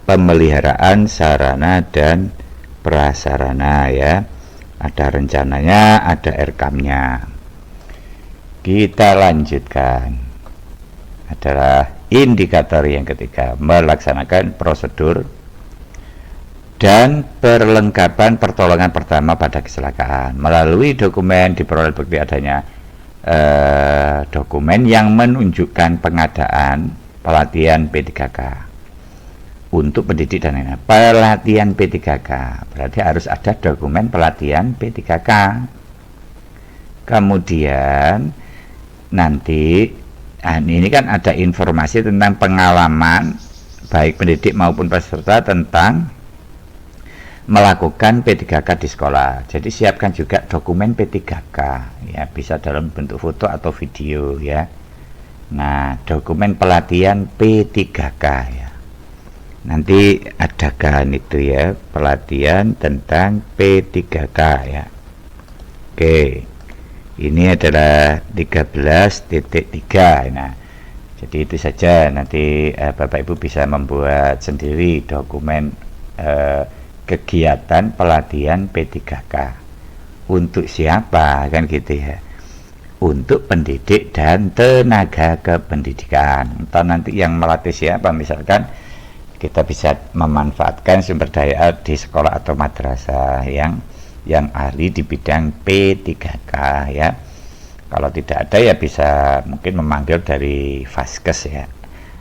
pemeliharaan sarana dan prasarana ya. Ada rencananya, ada RK-nya. Kita lanjutkan. Adalah indikator yang ketiga, melaksanakan prosedur dan perlengkapan pertolongan pertama pada kecelakaan melalui dokumen diperoleh bukti adanya dokumen yang menunjukkan pengadaan pelatihan P3K untuk pendidik dan lain-lain. Pelatihan P3K berarti harus ada dokumen pelatihan P3K. Kemudian nanti ini kan ada informasi tentang pengalaman baik pendidik maupun peserta tentang melakukan P3K di sekolah. Jadi siapkan juga dokumen P3K ya, bisa dalam bentuk foto atau video ya. Nah, dokumen pelatihan P3K ya. Nanti adakan itu ya, pelatihan tentang P3K ya. Oke, ini adalah 13.3. Nah, jadi itu saja. Nanti Bapak Ibu bisa membuat sendiri dokumen kegiatan pelatihan P3K. Untuk siapa kan gitu ya? Untuk pendidik dan tenaga kependidikan. Entah nanti yang melatih siapa, misalkan kita bisa memanfaatkan sumber daya di sekolah atau madrasah yang ahli di bidang P3K ya. Kalau tidak ada ya bisa mungkin memanggil dari Vaskes ya,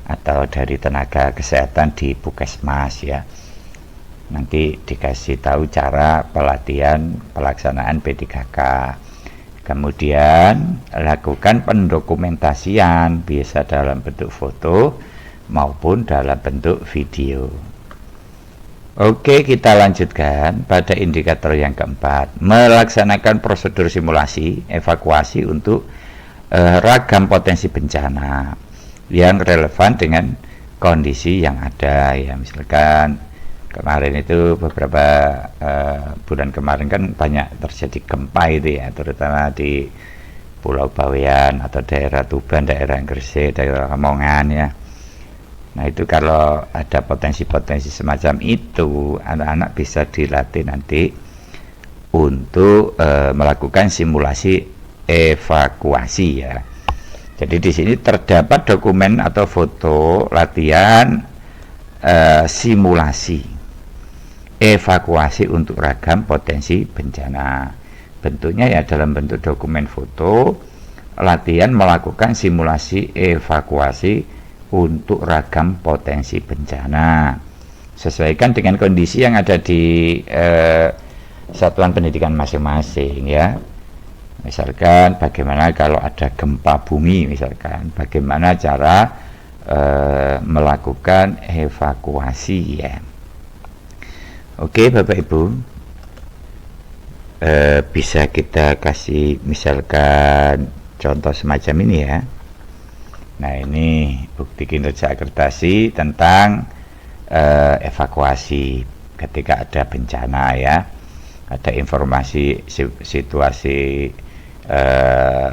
atau dari tenaga kesehatan di Puskesmas ya. Nanti dikasih tahu cara pelatihan pelaksanaan P3K. Kemudian lakukan pendokumentasian, bisa dalam bentuk foto maupun dalam bentuk video. Oke, kita lanjutkan pada indikator yang keempat, melaksanakan prosedur simulasi evakuasi untuk ragam potensi bencana yang relevan dengan kondisi yang ada ya. Misalkan kemarin itu beberapa bulan kemarin kan banyak terjadi gempa itu ya, terutama di Pulau Bawean atau daerah Tuban, daerah Gresik, daerah Lamongan ya. Nah itu kalau ada potensi-potensi semacam itu, anak-anak bisa dilatih nanti untuk melakukan simulasi evakuasi ya. Jadi di sini terdapat dokumen atau foto latihan simulasi evakuasi untuk ragam potensi bencana. Bentuknya ya dalam bentuk dokumen foto latihan melakukan simulasi evakuasi untuk ragam potensi bencana, sesuaikan dengan kondisi yang ada di satuan pendidikan masing-masing ya. Misalkan bagaimana kalau ada gempa bumi, misalkan bagaimana cara melakukan evakuasi ya. Oke Bapak Ibu, bisa kita kasih misalkan contoh semacam ini ya. Nah ini bukti kinerja akreditasi tentang evakuasi ketika ada bencana ya. Ada informasi situasi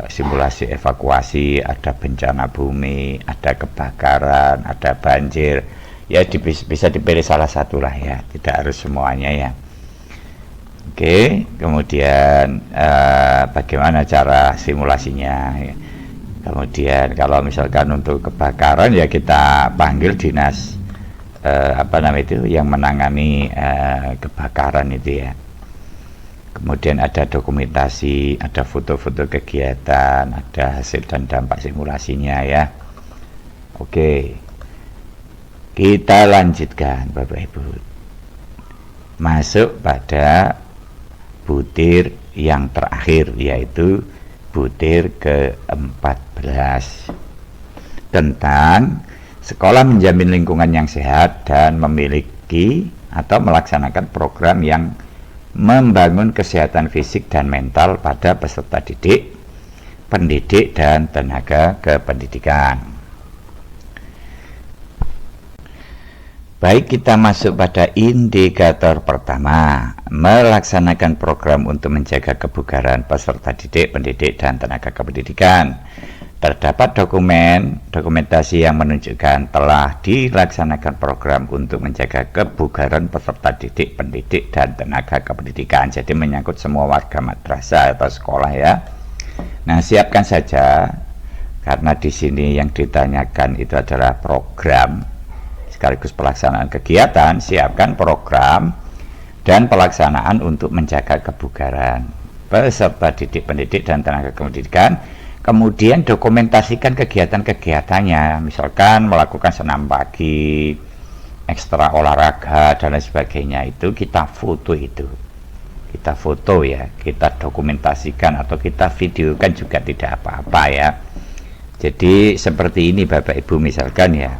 simulasi evakuasi, ada bencana bumi, ada kebakaran, ada banjir ya, bisa dipilih salah satu lah ya, tidak harus semuanya ya. Oke, kemudian bagaimana cara simulasinya ya. Kemudian kalau misalkan untuk kebakaran ya kita panggil dinas itu yang menangani kebakaran itu ya. Kemudian ada dokumentasi, ada foto-foto kegiatan, ada hasil dan dampak simulasinya ya. Oke, kita lanjutkan Bapak Ibu. masuk pada butir yang terakhir, yaitu butir ke-14 tentang sekolah menjamin lingkungan yang sehat dan memiliki atau melaksanakan program yang membangun kesehatan fisik dan mental pada peserta didik, pendidik, dan tenaga kependidikan. Baik, kita masuk pada indikator pertama, melaksanakan program untuk menjaga kebugaran peserta didik, pendidik, dan tenaga kependidikan. Terdapat dokumentasi yang menunjukkan telah dilaksanakan program untuk menjaga kebugaran peserta didik, pendidik, dan tenaga kependidikan. Jadi menyangkut semua warga madrasah atau sekolah ya. Nah, siapkan saja, karena di sini yang ditanyakan itu adalah program sekaligus pelaksanaan kegiatan. Siapkan program dan pelaksanaan untuk menjaga kebugaran peserta didik, pendidik, dan tenaga kependidikan. Kemudian dokumentasikan kegiatan-kegiatannya, misalkan melakukan senam pagi, ekstra olahraga, dan lain sebagainya. Itu kita foto, kita foto ya, kita dokumentasikan atau kita videokan juga tidak apa-apa ya. Jadi seperti ini Bapak Ibu, misalkan ya,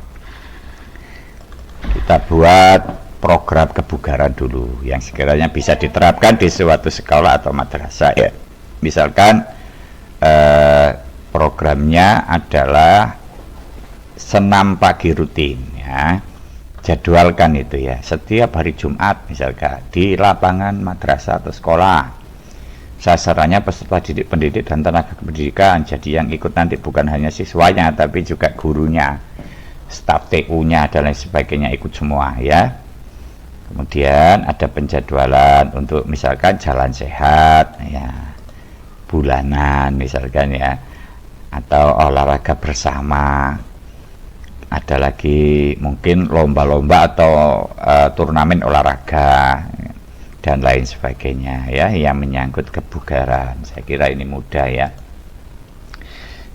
kita buat program kebugaran dulu yang sekiranya bisa diterapkan di suatu sekolah atau madrasah ya. Misalkan programnya adalah senam pagi rutin ya. Jadwalkan itu ya, setiap hari Jumat misalkan di lapangan madrasah atau sekolah. Sasarannya peserta didik, pendidik, dan tenaga kependidikan. Jadi yang ikut nanti bukan hanya siswanya tapi juga gurunya, staf TU-nya, dan lain sebagainya ikut semua ya. Kemudian ada penjadwalan untuk misalkan jalan sehat ya, bulanan misalkan ya, atau olahraga bersama. Ada lagi mungkin lomba-lomba atau turnamen olahraga dan lain sebagainya ya, yang menyangkut kebugaran. Saya kira ini mudah ya.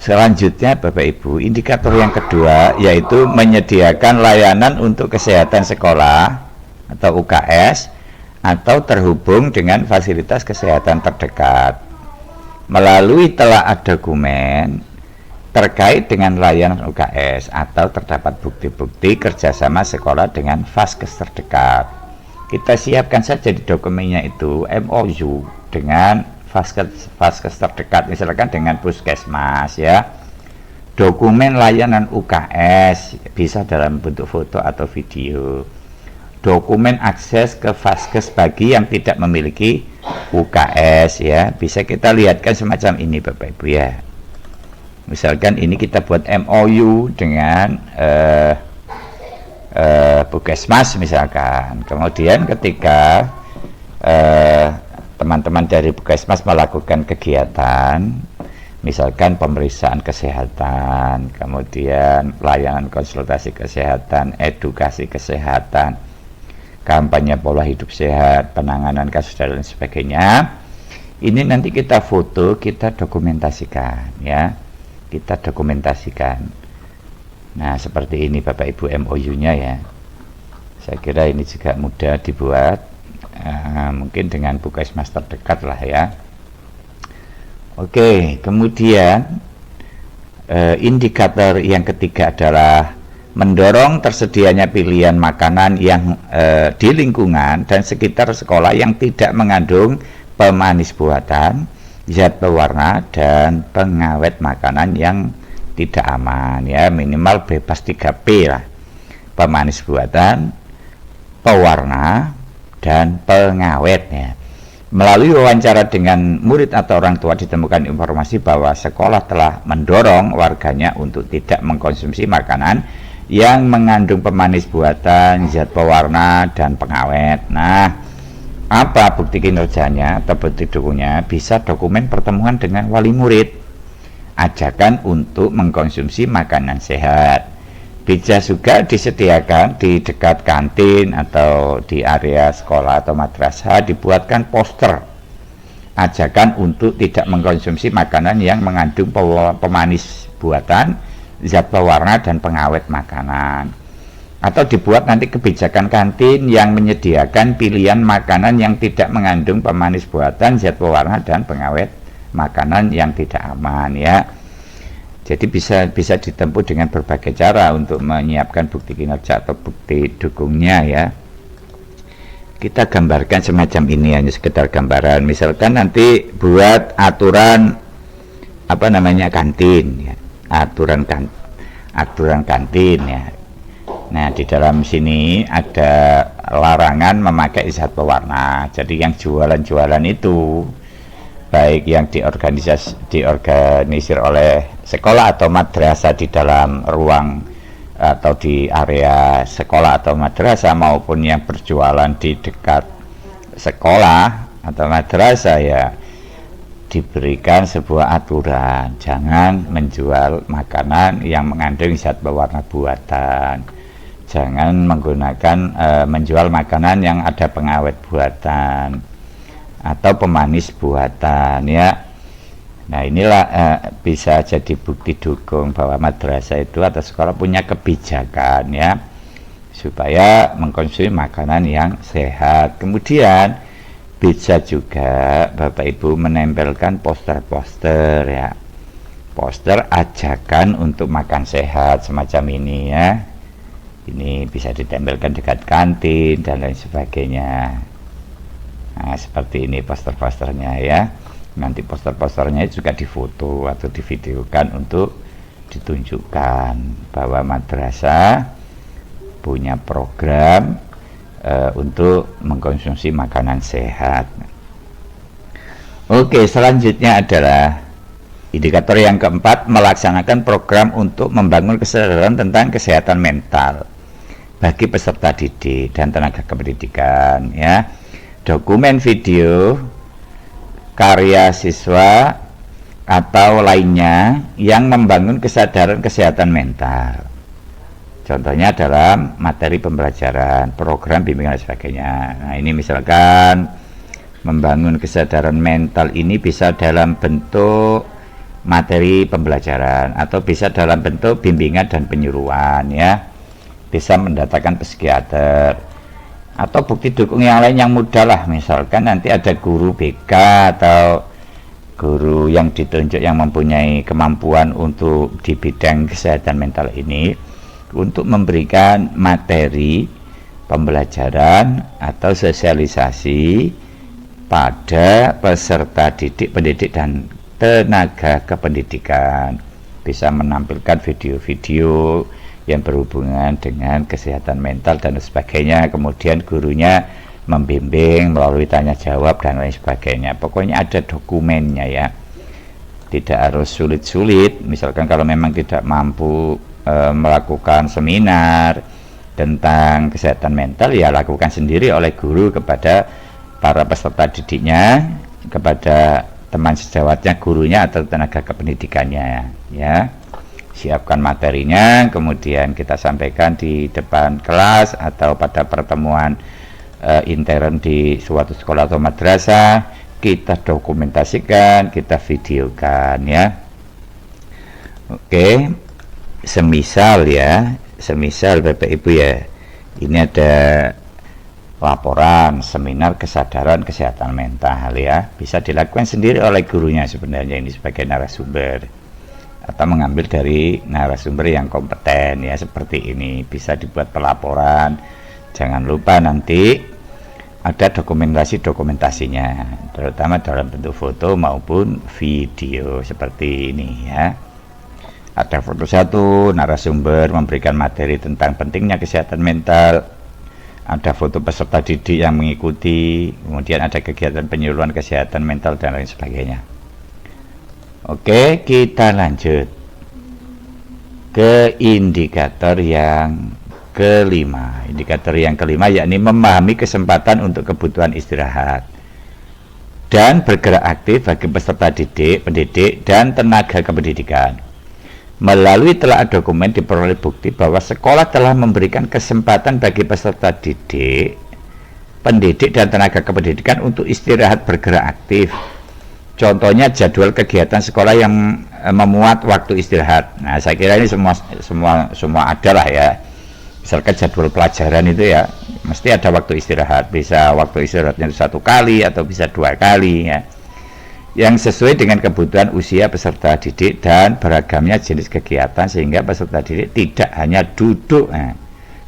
Selanjutnya Bapak Ibu, indikator yang kedua yaitu menyediakan layanan untuk kesehatan sekolah atau UKS atau terhubung dengan fasilitas kesehatan terdekat melalui telaah dokumen terkait dengan layanan UKS atau terdapat bukti-bukti kerjasama sekolah dengan vaskes terdekat. Kita siapkan saja di dokumennya itu MOU dengan vaskes terdekat, misalkan dengan puskesmas ya. Dokumen layanan UKS bisa dalam bentuk foto atau video. Dokumen akses ke vaskes bagi yang tidak memiliki UKS ya, bisa kita lihatkan semacam ini Bapak Ibu ya. Misalkan ini kita buat MOU dengan puskesmas misalkan. Kemudian ketika teman-teman dari puskesmas melakukan kegiatan, misalkan pemeriksaan kesehatan, kemudian layanan konsultasi kesehatan, edukasi kesehatan, kampanye pola hidup sehat, penanganan kasus dan lain sebagainya. Ini nanti kita foto, kita dokumentasikan ya. Kita dokumentasikan. Nah, seperti ini Bapak Ibu MOU-nya ya. Saya kira ini juga mudah dibuat. Mungkin dengan puskesmas terdekat lah ya. Oke, kemudian indikator yang ketiga adalah mendorong tersedianya pilihan makanan yang di lingkungan dan sekitar sekolah yang tidak mengandung pemanis buatan, zat pewarna, dan pengawet makanan yang tidak aman ya, minimal bebas 3P lah, pemanis buatan, pewarna, dan pengawet ya. Melalui wawancara dengan murid atau orang tua ditemukan informasi bahwa sekolah telah mendorong warganya untuk tidak mengkonsumsi makanan yang mengandung pemanis buatan, zat pewarna, dan pengawet. Nah, apa bukti kinerjanya atau bukti dukunnya? Bisa dokumen pertemuan dengan wali murid, ajakan untuk mengkonsumsi makanan sehat. Bisa juga disediakan di dekat kantin atau di area sekolah atau madrasah dibuatkan poster ajakan untuk tidak mengkonsumsi makanan yang mengandung pemanis buatan, zat pewarna, dan pengawet makanan. Atau dibuat nanti kebijakan kantin yang menyediakan pilihan makanan yang tidak mengandung pemanis buatan, zat pewarna, dan pengawet makanan yang tidak aman ya. Jadi bisa ditempuh dengan berbagai cara untuk menyiapkan bukti kinerja atau bukti dukungnya ya. Kita gambarkan semacam ini, hanya sekedar gambaran. Misalkan nanti buat aturan kantin ya. Aturan kantin ya. Nah, di dalam sini ada larangan memakai zat pewarna. Jadi yang jualan-jualan itu baik yang diorganisir oleh sekolah atau madrasah di dalam ruang atau di area sekolah atau madrasah, maupun yang berjualan di dekat sekolah atau madrasah ya, diberikan sebuah aturan, jangan menjual makanan yang mengandung zat pewarna buatan, jangan menggunakan menjual makanan yang ada pengawet buatan atau pemanis buatan ya. Nah, inilah bisa jadi bukti dukung bahwa madrasah itu atau sekolah punya kebijakan ya, supaya mengkonsumsi makanan yang sehat. Kemudian bisa juga Bapak Ibu menempelkan poster-poster ya, poster ajakan untuk makan sehat semacam ini ya. Ini bisa ditempelkan dekat kantin dan lain sebagainya. Nah, seperti ini poster-posternya ya. Nanti poster-posternya juga difoto atau divideokan untuk ditunjukkan bahwa madrasah punya program untuk mengkonsumsi makanan sehat. Oke, selanjutnya adalah indikator yang keempat, melaksanakan program untuk membangun kesadaran tentang kesehatan mental bagi peserta didik dan tenaga kependidikan ya. Dokumen video karya siswa atau lainnya yang membangun kesadaran kesehatan mental. Contohnya dalam materi pembelajaran, program bimbingan dan sebagainya. Nah, ini misalkan membangun kesadaran mental ini bisa dalam bentuk materi pembelajaran atau bisa dalam bentuk bimbingan dan penyuluhan ya. Bisa mendatangkan psikiater atau bukti dukung yang lain yang mudah lah. Misalkan nanti ada guru BK atau guru yang ditunjuk yang mempunyai kemampuan untuk di bidang kesehatan mental ini untuk memberikan materi pembelajaran atau sosialisasi pada peserta didik, pendidik, dan tenaga kependidikan. Bisa menampilkan video-video yang berhubungan dengan kesehatan mental dan sebagainya, kemudian gurunya membimbing melalui tanya jawab dan lain sebagainya. Pokoknya ada dokumennya ya, tidak harus sulit-sulit. Misalkan kalau memang tidak mampu melakukan seminar tentang kesehatan mental, ya lakukan sendiri oleh guru kepada para peserta didiknya, kepada teman sejawatnya, gurunya atau tenaga kependidikannya ya. Siapkan materinya, kemudian kita sampaikan di depan kelas atau pada pertemuan intern di suatu sekolah atau madrasah, kita dokumentasikan, kita videokan ya. Oke, semisal Bapak Ibu ya, ini ada laporan seminar kesadaran kesehatan mental ya, bisa dilakukan sendiri oleh gurunya sebenarnya, ini sebagai narasumber atau mengambil dari narasumber yang kompeten ya, seperti ini. Bisa dibuat pelaporan. Jangan lupa nanti ada dokumentasinya, terutama dalam bentuk foto maupun video seperti ini ya. Ada foto satu, narasumber memberikan materi tentang pentingnya kesehatan mental, ada foto peserta didik yang mengikuti, kemudian ada kegiatan penyuluhan kesehatan mental dan lain sebagainya. Oke, kita lanjut ke indikator yang kelima. Indikator yang kelima yakni memahami kesempatan untuk kebutuhan istirahat dan bergerak aktif bagi peserta didik, pendidik, dan tenaga kependidikan. Melalui telaah dokumen diperoleh bukti bahwa sekolah telah memberikan kesempatan bagi peserta didik, pendidik, dan tenaga kependidikan untuk istirahat bergerak aktif. Contohnya jadwal kegiatan sekolah yang memuat waktu istirahat. Nah, saya kira ini semua ada lah ya. misalkan jadwal pelajaran itu ya mesti ada waktu istirahat, bisa waktu istirahatnya 1 kali atau bisa 2 kali ya, yang sesuai dengan kebutuhan usia peserta didik dan beragamnya jenis kegiatan, sehingga peserta didik tidak hanya duduk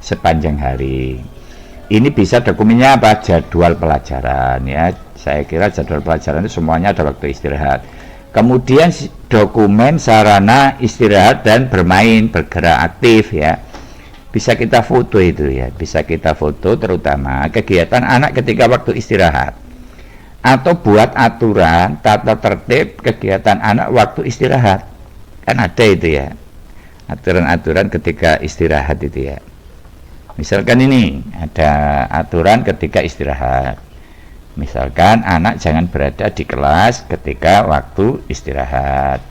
sepanjang hari. Ini bisa dokumennya apa? Jadwal pelajaran ya. Saya kira jadwal pelajaran itu semuanya ada waktu istirahat. Kemudian dokumen sarana istirahat dan bermain, bergerak aktif ya. Bisa kita foto itu ya, bisa kita foto terutama kegiatan anak ketika waktu istirahat. Atau buat aturan tata tertib kegiatan anak waktu istirahat. Kan ada itu ya. Aturan-aturan ketika istirahat itu ya. Misalkan ini ada aturan ketika istirahat. Misalkan anak jangan berada di kelas ketika waktu istirahat.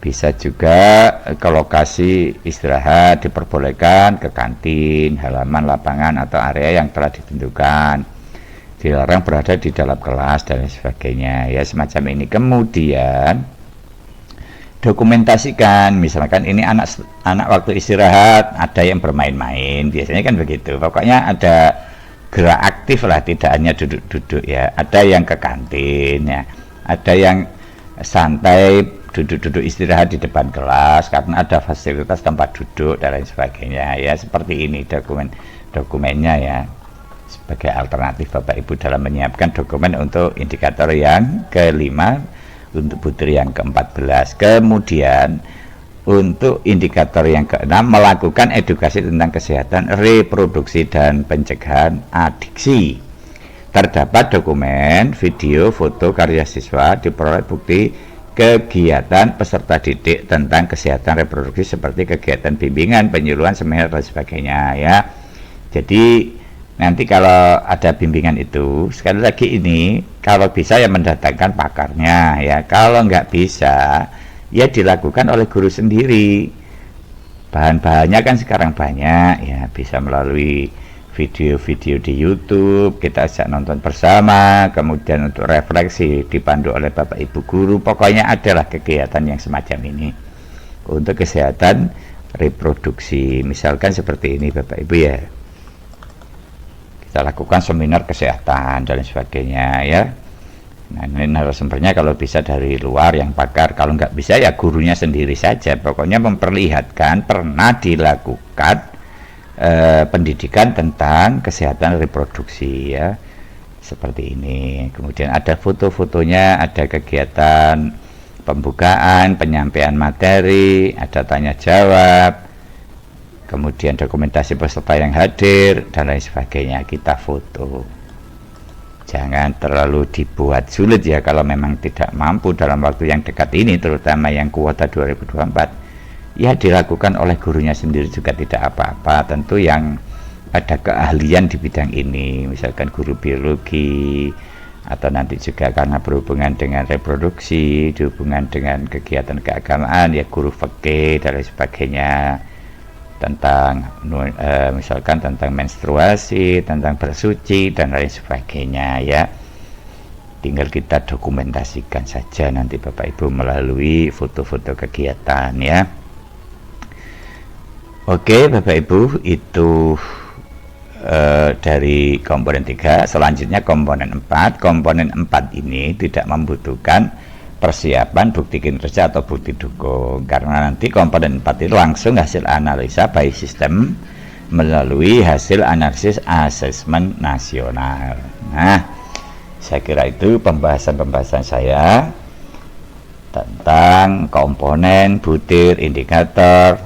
Bisa juga ke lokasi istirahat diperbolehkan ke kantin, halaman, lapangan atau area yang telah ditentukan. Dilarang berada di dalam kelas dan sebagainya ya, semacam ini. Kemudian dokumentasikan, misalkan ini anak waktu istirahat ada yang bermain-main, biasanya kan begitu. Pokoknya ada gerak aktif lah, tidak hanya duduk-duduk ya. Ada yang ke kantin ya, ada yang santai duduk-duduk istirahat di depan kelas karena ada fasilitas tempat duduk dan lain sebagainya ya. Seperti ini dokumennya ya, sebagai alternatif Bapak Ibu dalam menyiapkan dokumen untuk indikator yang kelima, untuk putri yang ke-14. Kemudian untuk indikator yang ke-6, melakukan edukasi tentang kesehatan reproduksi dan pencegahan adiksi. Terdapat dokumen, video, foto karya siswa, diperoleh bukti kegiatan peserta didik tentang kesehatan reproduksi seperti kegiatan bimbingan, penyuluhan, seminar dan sebagainya ya. Jadi nanti kalau ada bimbingan itu, sekali lagi ini kalau bisa ya mendatangkan pakarnya ya, kalau nggak bisa ya dilakukan oleh guru sendiri. Bahan-bahannya kan sekarang banyak ya, bisa melalui video-video di YouTube, kita ajak nonton bersama, kemudian untuk refleksi dipandu oleh Bapak Ibu guru. Pokoknya adalah kegiatan yang semacam ini untuk kesehatan reproduksi, misalkan seperti ini Bapak Ibu ya, kita lakukan seminar kesehatan dan sebagainya ya. Nah, ini narasumbernya kalau bisa dari luar yang pakar, kalau nggak bisa ya gurunya sendiri saja. Pokoknya memperlihatkan pernah dilakukan pendidikan tentang kesehatan reproduksi ya, seperti ini. Kemudian ada foto-fotonya, ada kegiatan pembukaan, penyampaian materi, ada tanya jawab, kemudian dokumentasi peserta yang hadir dan lain sebagainya, kita foto. Jangan terlalu dibuat sulit ya, kalau memang tidak mampu dalam waktu yang dekat ini, terutama yang kuota 2024 ya, dilakukan oleh gurunya sendiri juga tidak apa-apa. Tentu yang ada keahlian di bidang ini, misalkan guru biologi, atau nanti juga karena berhubungan dengan reproduksi, dihubungan dengan kegiatan keagamaan ya, guru fikih dan lain sebagainya, tentang misalkan tentang menstruasi, tentang bersuci dan lain sebagainya ya. Tinggal kita dokumentasikan saja nanti Bapak Ibu melalui foto-foto kegiatan ya. Oke Bapak Ibu, itu dari komponen 3. Selanjutnya komponen 4. Komponen 4 ini tidak membutuhkan persiapan bukti kinerja atau bukti dukung, karena nanti komponen 4 itu langsung hasil analisa by system melalui hasil analisis asesmen nasional. Nah, saya kira itu pembahasan saya tentang komponen, butir, indikator,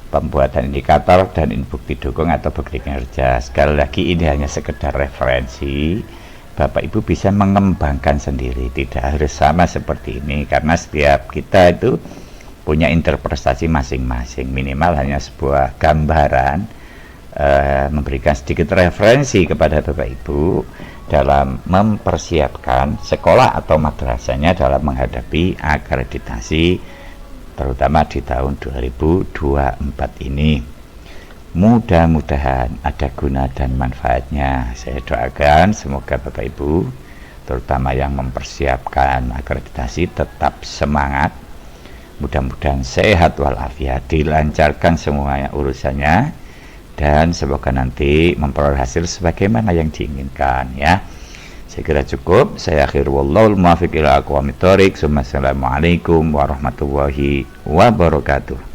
pembuatan indikator, dan bukti dukung atau bukti kinerja. Sekali lagi ini hanya sekedar referensi, Bapak Ibu bisa mengembangkan sendiri, tidak harus sama seperti ini, karena setiap kita itu punya interpretasi masing-masing. Minimal hanya sebuah gambaran, memberikan sedikit referensi kepada Bapak Ibu dalam mempersiapkan sekolah atau madrasahnya dalam menghadapi akreditasi, terutama di tahun 2024 ini. Mudah-mudahan ada guna dan manfaatnya. Saya doakan semoga Bapak Ibu, terutama yang mempersiapkan akreditasi, tetap semangat. Mudah-mudahan sehat walafiat, dilancarkan semuanya urusannya, dan semoga nanti memperoleh hasil sebagaimana yang diinginkan ya. Saya kira cukup. Saya akhir wallahul muwaffiq ila aqwamit thoriq. Assalamualaikum warahmatullahi wabarakatuh.